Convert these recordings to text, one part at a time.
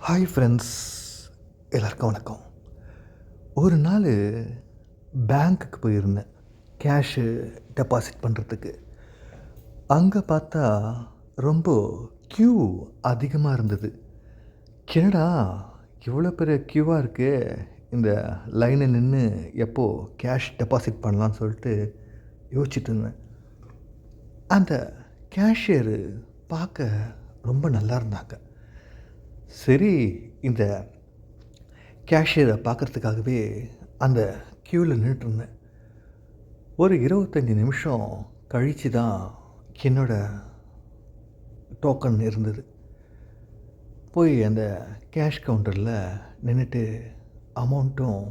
Hi friends, எல்லாருக்கும் வணக்கம். ஒரு நாள் பேங்க்குக்கு போயிருந்தேன் கேஷு டெபாசிட் பண்ணுறதுக்கு. அங்கே பார்த்தா ரொம்ப க்யூ அதிகமாக இருந்தது. என்னடா இவ்வளோ பெரிய க்யூவாக இருக்கே, இந்த லைனில் நின்று எப்போ கேஷ் டெபாசிட் பண்ணலான்னு சொல்லிட்டு யோசிச்சுட்டு இருந்தேன். அந்த கேஷியரு பார்க்க ரொம்ப நல்லா இருந்தாங்க. சரி, இந்த கேஷியரை பார்க்குறதுக்காகவே அந்த க்யூவில் நின்றுட்டுருந்தேன். ஒரு 25 நிமிஷம் கழித்து தான் என்னோடய டோக்கன் இருந்தது. போய் அந்த கேஷ் கவுண்டரில் நின்றுட்டு அமௌண்ட்டும்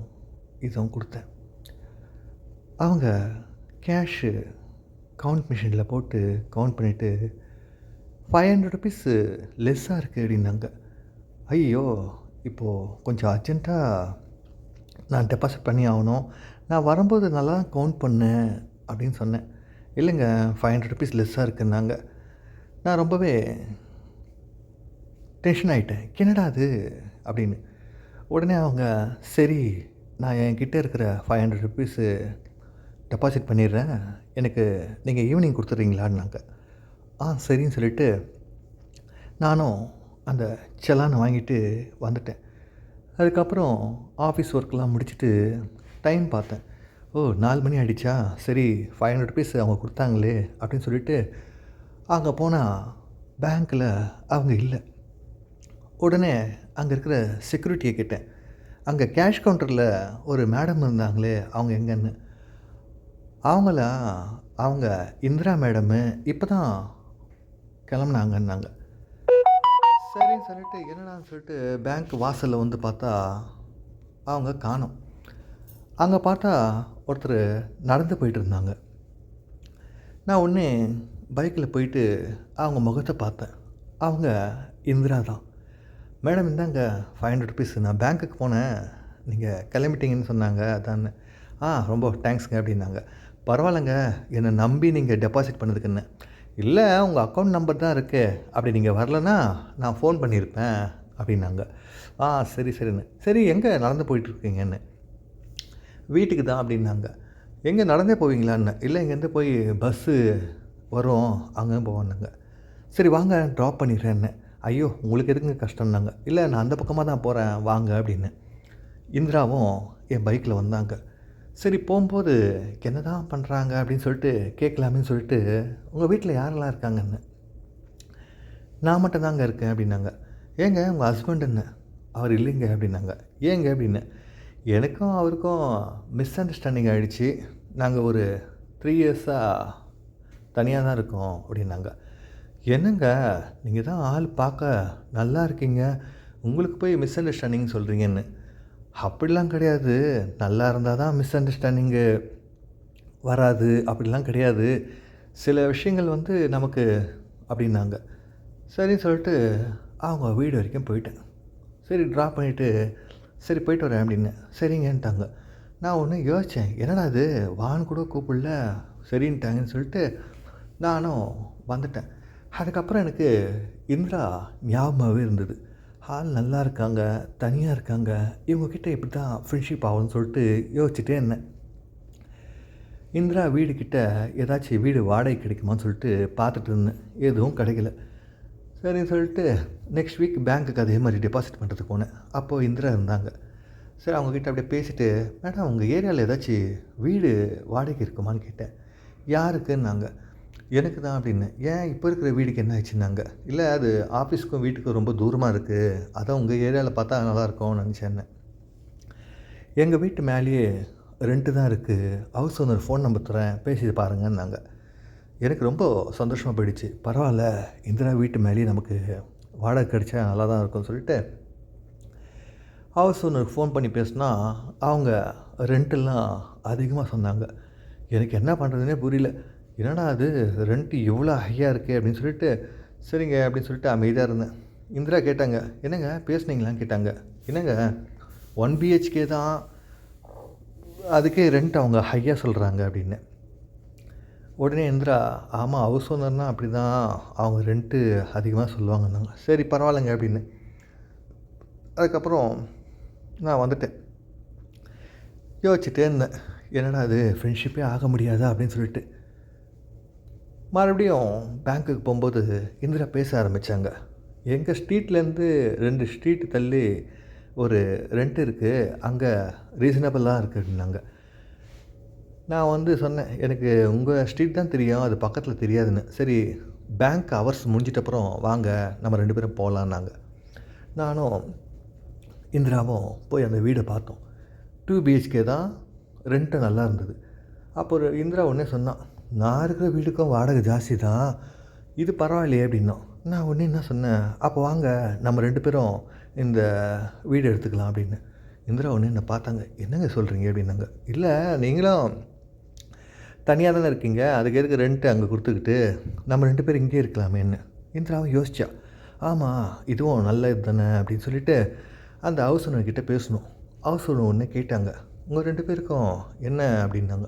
இதுவும் கொடுத்தேன். அவங்க கேஷு கவுண்ட் மிஷினில் போட்டு கவுண்ட் பண்ணிவிட்டு ₹500 லெஸ்ஸாக இருக்குது அப்படின்னாங்க. ஐயோ, இப்போது கொஞ்சம் அர்ஜெண்ட்டாக நான் டெபாசிட் பண்ணி ஆகணும், நான் வரும்போது நல்லா கவுண்ட் பண்ணேன் அப்படின்னு சொன்னேன். இல்லைங்க, ₹500 லெஸ்ஸாக இருக்குன்னாங்க. நான் ரொம்பவே டென்ஷன் ஆகிட்டேன். என்னடா அது அப்படின்னு. உடனே அவங்க, சரி நான் என்கிட்ட இருக்கிற ₹500 டெபாசிட் பண்ணிடுறேன், எனக்கு நீங்கள் ஈவினிங் கொடுத்துட்றீங்களான்னாங்க. சரின்னு சொல்லிவிட்டு நானும் அந்த செலானை வாங்கிட்டு வந்துட்டேன். அதுக்கப்புறம் ஆஃபீஸ் ஒர்க்கெலாம் முடிச்சுட்டு டைம் பார்த்தேன். 4 மணி ஆகிடுச்சா, சரி ₹500 அவங்க கொடுத்தாங்களே அப்படின்னு சொல்லிவிட்டு அங்கே போனால் பேங்க்கில் அவங்க இல்லை. உடனே அங்கே இருக்கிற செக்யூரிட்டியை கேட்டேன், அங்கே கேஷ் கவுண்டரில் ஒரு மேடம் இருந்தாங்களே அவங்க எங்கன்னு. அவங்க இந்திரா மேடமு இப்போ தான் கிளம்புனாங்கன்னாங்க. சரின்னு சொல்லிட்டு என்னடான்னு சொல்லிட்டு பேங்க் வாசலில் வந்து பார்த்தா அவங்க காணோம். அங்கே பார்த்தா ஒருத்தர் நடந்து போயிட்டு இருந்தாங்க. நான் உடனே பைக்கில் போயிட்டு அவங்க முகத்தை பார்த்தேன். அவங்க இந்திரா தான். மேடம், இந்தாங்க ₹500, நான் பேங்க்குக்கு போனேன், நீங்கள் கிளம்பிட்டீங்கன்னு சொன்னாங்க, அதான்னு. ரொம்ப தேங்க்ஸுங்க அப்படின்னாங்க. பரவாயில்லைங்க, என்னை நம்பி நீங்கள் டெபாசிட் பண்ணதுக்குன்னு. இல்லை, உங்கள் அக்கௌண்ட் நம்பர் தான் இருக்குது, அப்படி நீங்கள் வரலன்னா நான் ஃபோன் பண்ணியிருப்பேன் அப்படின்னாங்க. சரி சரின்னு. சரி, எங்கே நடந்து போயிட்டுருக்கீங்கன்னு. வீட்டுக்கு தான் அப்படின்னாங்க. எங்கே நடந்தே போவீங்களான்னு. இல்லை, இங்கேருந்து போய் பஸ்ஸு வரும், அங்கே போவான்னாங்க. சரி வாங்க, ட்ராப் பண்ணிடுறேன்னு. ஐயோ, உங்களுக்கு எதுக்குங்க கஷ்டம்னாங்க. இல்லை, நான் அந்த பக்கமாக தான் போகிறேன், வாங்க அப்படின்னு. இந்திராவும் என் பைக்கில் வந்தாங்க. சரி, போகும்போது என்ன தான் பண்ணுறாங்க அப்படின்னு சொல்லிட்டு கேட்கலாமேன்னு சொல்லிட்டு, உங்கள் வீட்டில் யாரெல்லாம் இருக்காங்கன்னு. நான் மட்டும் தாங்க இருக்கேன் அப்படின்னாங்க. ஏங்க உங்கள் ஹஸ்பண்டுன்னு. அவர் இல்லைங்க அப்படின்னாங்க. ஏங்க அப்படின்னு. எனக்கும் அவருக்கும் மிஸ் அண்டர்ஸ்டாண்டிங் ஆகிடுச்சு, நாங்கள் ஒரு 3 இயர்ஸாக தனியாக தான் இருக்கோம் அப்படின்னாங்க. என்னங்க, நீங்கள் தான் ஆள் பார்க்க நல்லா இருக்கீங்க, உங்களுக்கு போய் மிஸ் அண்டர்ஸ்டாண்டிங் சொல்கிறீங்கன்னு. அப்படிலாம் கிடையாது, நல்லா இருந்தால் தான் மிஸ் அண்டர்ஸ்டாண்டிங்கு வராது, அப்படிலாம் கிடையாது, சில விஷயங்கள் நமக்கு அப்படின்னாங்க. சரின்னு சொல்லிட்டு அவங்க வீடு வரைக்கும் போயிட்டேன். சரி, ட்ராப் பண்ணிவிட்டு சரி போயிட்டு வரேன் அப்படின்னு. சரிங்கன்ட்டாங்க. நான் ஒன்று யோசித்தேன், என்னடா அது வான்னு கூட கூப்பிடல, சரின்ட்டாங்கன்னு சொல்லிட்டு நானும் வந்துட்டேன். அதுக்கப்புறம் எனக்கு இந்திரா ஞாபகமாகவே இருந்தது. ஆள் நல்லா இருக்காங்க, தனியாக இருக்காங்க, இவங்கக்கிட்ட எப்படி தான் ஃப்ரெண்ட்ஷிப் ஆகும்னு சொல்லிட்டு யோசிச்சுட்டே இருந்தேன். இந்திரா வீடுக்கிட்ட ஏதாச்சும் வீடு வாடகை கிடைக்குமான்னு சொல்லிட்டு பார்த்துட்டு இருந்தேன். எதுவும் கிடைக்கல. சரின்னு சொல்லிட்டு நெக்ஸ்ட் வீக் பேங்க்குக்கு அதே மாதிரி டெபாசிட் பண்ணுறதுக்கு போனேன். அப்போது இந்திரா இருந்தாங்க. சரி, அவங்கக்கிட்ட அப்படியே பேசிவிட்டு, மேடம் உங்கள் ஏரியாவில் ஏதாச்சும் வீடு வாடகை இருக்குமான்னு கேட்டேன். யாருக்குன்னாங்க. எனக்கு தான் அப்படின்னு. ஏன் இப்போ இருக்கிற வீடுக்கு என்ன ஆச்சுன்னாங்க. இல்லை, அது ஆஃபீஸுக்கும் வீட்டுக்கும் ரொம்ப தூரமாக இருக்குது, அதான் உங்கள் ஏரியாவில் பார்த்தா நல்லாயிருக்கும்னு நினச்சேன்னு. எங்கள் வீட்டு மேலேயே ரெண்ட்டு தான் இருக்குது, ஹவுஸ் ஓனர் ஃபோன் நம்பர் தரேன், பேசி பாருங்கன்னாங்க. எனக்கு ரொம்ப சந்தோஷமாக போயிடுச்சு. பரவாயில்ல, இந்திரா வீட்டு மேலேயே நமக்கு வாடகை கிடைச்சா நல்லா தான் இருக்கும்னு சொல்லிட்டு ஹவுஸ் ஓனருக்கு ஃபோன் பண்ணி பேசினா அவங்க ரெண்ட்டெல்லாம் அதிகமாக சொன்னாங்க. எனக்கு என்ன பண்ணுறதுனே புரியல. என்னடா அது ரெண்ட்டு இவ்வளோ ஹையாக இருக்கே அப்படின்னு சொல்லிட்டு, சரிங்க அப்படின்னு சொல்லிட்டு அமைதியாக இருந்தேன். இந்திரா கேட்டாங்க, என்னங்க பேசுனீங்களான்னு கேட்டாங்க. என்னங்க 1 BHK தான், அதுக்கே ரெண்ட் அவங்க ஹையாக சொல்கிறாங்க அப்படின்னு. உடனே இந்திரா, ஆமாம் ஹவுஸ் ஓனர்னால் அப்படி தான், அவங்க ரெண்ட்டு அதிகமாக சொல்லுவாங்கன்னாங்க. சரி பரவாயில்லைங்க அப்படின்னு. அதுக்கப்புறம் நான் வந்துட்டேன். யோசிச்சுட்டே இருந்தேன், என்னடா அது ஃப்ரெண்ட்ஷிப்பே ஆக முடியாதா அப்படின்னு சொல்லிட்டு. மறுபடியும் பேங்க்குக்கு போகும்போது இந்திரா பேச ஆரம்பித்தாங்க. எங்கள் ஸ்ட்ரீட்லேருந்து 2 ஸ்ட்ரீட் தள்ளி ஒரு ரெண்ட் இருக்குது, அங்கே ரீசனபிளாக இருக்குன்னாங்க. நான் வந்து சொன்னேன், எனக்கு உங்கள் ஸ்ட்ரீட் தான் தெரியும், அது பக்கத்தில் தெரியாதுன்னு. சரி, பேங்க் ஹவர்ஸ் முடிஞ்சிட்டப்புறம் வாங்க, நம்ம 2 பேரும் போகலான்னாங்க. நானும் இந்திராவும் போய் அந்த வீடை பார்த்தோம். 2 பிஹெச்கே தான், ரெண்ட்டு நல்லா இருந்தது. அப்போ ஒரு இந்திரா உடனே சொன்னான், நான் இருக்கிற வீட்டுக்கும் வாடகை ஜாஸ்தி தான், இது பரவாயில்லையே அப்படின்னோம். நான் உடனே என்ன சொன்னேன், அப்போ வாங்க நம்ம 2 பேரும் இந்த வீடு எடுத்துக்கலாம் அப்படின்னு. இந்திரா உடனே என்னை பார்த்தாங்க, என்னங்க சொல்கிறீங்க அப்படின்னாங்க. இல்லை, நீங்களும் தனியாக தானே இருக்கீங்க, அதுக்கு எதுக்கு ரெண்ட்டு அங்கே கொடுத்துக்கிட்டு நம்ம 2 பேரும் இங்கே இருக்கலாமேன்னு. இந்திராவும் யோசிச்சா, ஆமாம் இதுவும் நல்ல இது தானே அப்படின்னு சொல்லிட்டு அந்த ஹவுஸ் ஓனர்கிட்ட பேசணும். ஹவுஸ் ஓனர் ஒன்று கேட்டாங்க, உங்கள் 2 பேருக்கும் என்ன அப்படின்னாங்க.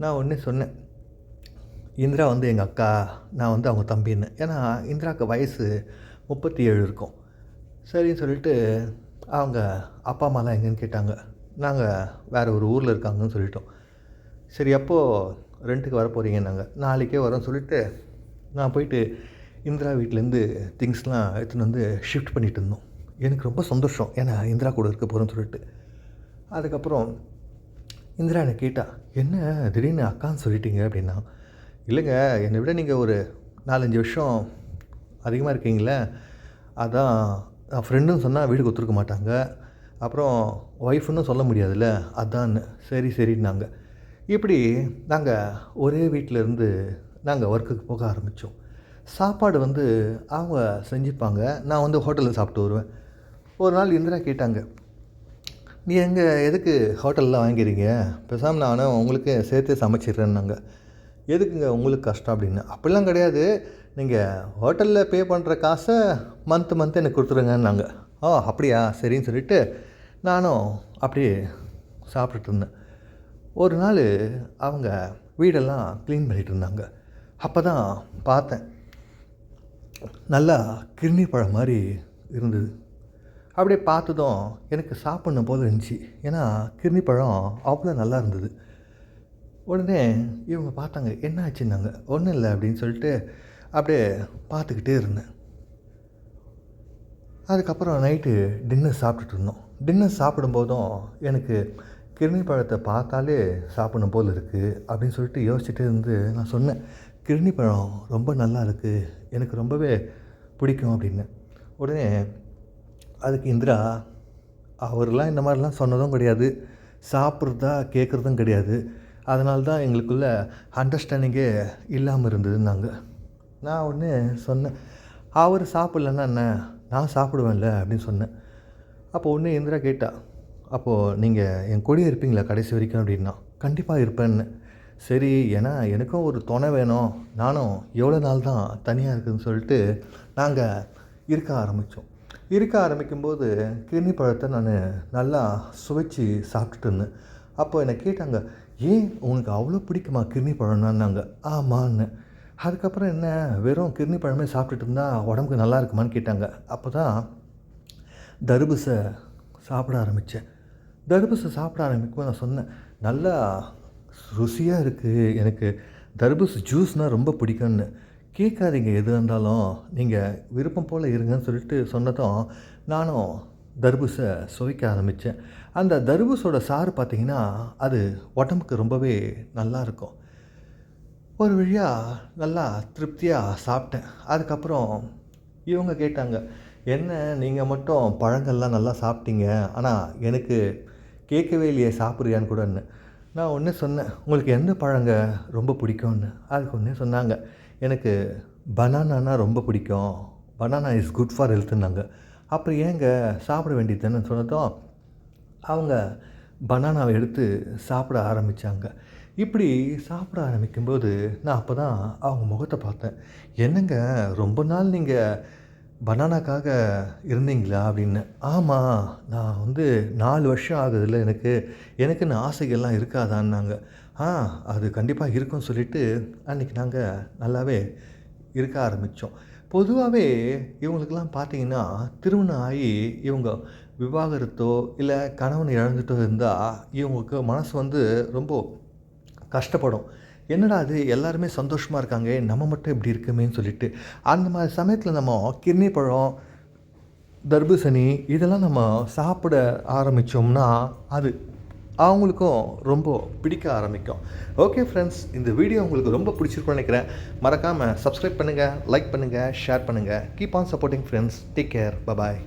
நான் ஒன்றே சொன்னேன், இந்திரா வந்து எங்கள் அக்கா, நான் வந்து அவங்க தம்பின்னு. ஏன்னா இந்திராவுக்கு வயசு 37 இருக்கும். சரின்னு சொல்லிட்டு அவங்க அப்பா அம்மாலாம் எங்கேன்னு கேட்டாங்க. நாங்கள் வேறு ஒரு ஊரில் இருக்காங்கன்னு சொல்லிட்டோம். சரி, அப்போது ரெண்ட்டுக்கு வர போகிறீங்கன்னாங்க. நாளைக்கே வரோன்னு சொல்லிட்டு நான் போயிட்டு இந்திரா வீட்டிலேருந்து திங்ஸ்லாம் எடுத்துன்னு வந்து ஷிஃப்ட் பண்ணிகிட்டு இருந்தோம். எனக்கு ரொம்ப சந்தோஷம், ஏன்னா இந்திரா கூட இருக்க போகிறேன்னு சொல்லிட்டு. அதுக்கப்புறம் இந்திரா என்னை கேட்டா, என்ன திடீர்னு அக்கான்னு சொல்லிட்டீங்க அப்படின்னா. இல்லைங்க, என்னை விட நீங்கள் ஒரு 4-5 வருஷம் அதிகமாக இருக்கீங்களே, அதான் ஃப்ரெண்டுன்னு சொன்னால் வீட்டுக்கு ஒத்துருக்க மாட்டாங்க, அப்புறம் ஒய்ஃப்னு சொல்ல முடியாதுல்ல, அதான்னு. சரி சரின்னாங்க. இப்படி நாங்கள் ஒரே வீட்டிலேருந்து நாங்கள் ஒர்க்குக்கு போக ஆரம்பித்தோம். சாப்பாடு வந்து அவங்க செஞ்சுப்பாங்க, நான் வந்து ஹோட்டலில் சாப்பிட்டு வருவேன். ஒரு நாள் இந்திரா கேட்டாங்க, நீ எதுக்கு ஹோட்டலில் வாங்கிறீங்க, பேசாமல் நானும் உங்களுக்கு சேர்த்து சமைச்சிட்றேன்னாங்க. எதுக்குங்க உங்களுக்கு கஷ்டம் அப்படின்னு. அப்படிலாம் கிடையாது, நீங்கள் ஹோட்டலில் பே பண்ணுற காசை மந்த்து எனக்கு கொடுத்துருங்கன்னாங்க. ஓ அப்படியா, சரின்னு சொல்லிவிட்டு நானும் அப்படியே சாப்பிட்டுட்டு இருந்தேன். ஒரு நாள் அவங்க வீடெல்லாம் க்ளீன் பண்ணிகிட்டு இருந்தாங்க. அப்போ தான் பார்த்தேன், நல்லா கிர்னி பழம் மாதிரி இருந்தது. அப்படியே பார்த்ததும் எனக்கு சாப்பிட்ணும் போல் இருந்துச்சு, ஏன்னா கிர்னி பழம் அவ்வளோ நல்லா இருந்தது. உடனே இவங்க பார்த்தாங்க, என்ன ஆச்சுன்னாங்க. ஒன்றும் இல்லை அப்படின்னு சொல்லிட்டு அப்படியே பார்த்துக்கிட்டே இருந்தேன். அதுக்கப்புறம் நைட்டு டின்னர் சாப்பிட்டுட்டு இருந்தோம். டின்னர் சாப்பிடும்போதும் எனக்கு கிர்னி பழத்தை பார்த்தாலே சாப்பிடணும் போல் இருக்குது அப்படின்னு சொல்லிட்டு யோசிச்சுட்டே இருந்து நான் சொன்னேன், கிர்னி பழம் ரொம்ப நல்லா இருக்குது, எனக்கு ரொம்பவே பிடிக்கும் அப்படின்னு. உடனே அதுக்கு இந்திரா, அவர்லாம் இந்த மாதிரிலாம் சொன்னதும் கிடையாது, சாப்பிட்றதா கேட்குறதும் கிடையாது, அதனால தான் எங்களுக்குள்ள அண்டர்ஸ்டாண்டிங்கே இல்லாமல் இருந்ததுன்னாங்க. நான் ஒன்று சொன்னேன், அவர் சாப்பிட்லன்னா என்ன, நான் சாப்பிடுவேன்ல அப்படின்னு சொன்னேன். அப்போ ஒன்று இந்திரா கேட்டா, அப்போது நீங்கள் என் கூடயே இருப்பீங்களா கடைசி வரைக்கும் அப்படின்னா. கண்டிப்பாக இருப்பேன்னு. சரி, ஏன்னா எனக்கும் ஒரு துணை வேணும், நானும் எவ்வளோ நாள் தான் தனியாக இருக்குதுன்னு சொல்லிட்டு நாங்கள் இருக்க ஆரம்பிக்கும்போது கிர்னி பழத்தை நான் நல்லா சுவைச்சு சாப்பிட்டுட்டு இருந்தேன். அப்போ என்னை கேட்டாங்க, ஏன் உனக்கு அவ்வளோ பிடிக்குமா கிர்னி பழம்னான்னாங்க. ஆமான்னு. அதுக்கப்புறம் என்ன, வெறும் கிர்னி பழமே சாப்பிட்டுட்டு இருந்தால் உடம்புக்கு நல்லா இருக்குமான்னு கேட்டாங்க. அப்போ தான் தர்பூசை சாப்பிட ஆரம்பித்தேன். தர்பூசை சாப்பிட ஆரம்பிக்கும்போது நான் சொன்னேன், நல்லா ருசியாக இருக்குது, எனக்கு தர்பூசை ஜூஸ்னால் ரொம்ப பிடிக்கும்னு. கேட்காதீங்க, எது இருந்தாலும் நீங்கள் விருப்பம் போல் இருங்கன்னு சொல்லிட்டு சொன்னதும் நானும் தர்பூசை சுவைக்க ஆரம்பித்தேன். அந்த தர்பூசோட சாறு பார்த்திங்கன்னா அது உடம்புக்கு ரொம்பவே நல்லாயிருக்கும். ஒரு வழியாக நல்லா திருப்தியாக சாப்பிட்டேன். அதுக்கப்புறம் இவங்க கேட்டாங்க, என்ன நீங்கள் மட்டும் பழங்கள்லாம் நல்லா சாப்பிட்டீங்க, ஆனால் எனக்கு கேட்கவே இல்லையே சாப்பிட்றியான்னு கூடன்னு. நான் ஒன்று சொன்னேன், உங்களுக்கு எந்த பழங்க ரொம்ப பிடிக்கும்னு. அதுக்கு ஒன்றே சொன்னாங்க, எனக்கு பனானானா ரொம்ப பிடிக்கும், பனானா இஸ் குட் ஃபார் ஹெல்த்துன்னாங்க. அப்புறம் ஏங்க சாப்பிட வேண்டியது தானே சொன்னதும் அவங்க பனானாவை எடுத்து சாப்பிட ஆரம்பித்தாங்க. இப்படி சாப்பிட ஆரம்பிக்கும்போது நான் அப்போ தான் அவங்க முகத்தை பார்த்தேன். என்னங்க ரொம்ப நாள் நீங்கள் பனானாக்காக இருந்தீங்களா அப்படின்னு. ஆமாம், நான் வந்து 4 வருஷம் ஆகுதுல்ல எனக்குன்னு ஆசைகள்லாம் இருக்காதான்னாங்க. அது கண்டிப்பாக இருக்கும்னு சொல்லிவிட்டு அன்றைக்கி நாங்கள் நல்லாவே இருக்க ஆரம்பித்தோம். பொதுவாகவே இவங்களுக்கெல்லாம் பார்த்தீங்கன்னா திருமணம் ஆகி இவங்க விவாகரத்தோ இல்லை கணவன் இழந்துட்டோ இருந்தால் இவங்களுக்கு மனசு வந்து ரொம்ப கஷ்டப்படும். என்னடா அது எல்லாருமே சந்தோஷமாக இருக்காங்க, நம்ம மட்டும் இப்படி இருக்குமேன்னு சொல்லிட்டு. அந்த மாதிரி சமயத்தில் நம்ம கிர்னி பழம், தர்பூசணி இதெல்லாம் நம்ம சாப்பிட ஆரம்பித்தோம்னா அது அவங்களுக்கும் ரொம்ப பிடிக்க ஆரம்பிக்கும். ஓகே ஃப்ரெண்ட்ஸ், இந்த வீடியோ உங்களுக்கு ரொம்ப பிடிச்சிருக்கும்னு நினைக்கிறேன். மறக்காமல் சப்ஸ்கிரைப் பண்ணுங்கள், லைக் பண்ணுங்கள், ஷேர் பண்ணுங்கள். Keep on supporting friends. Take care. Bye.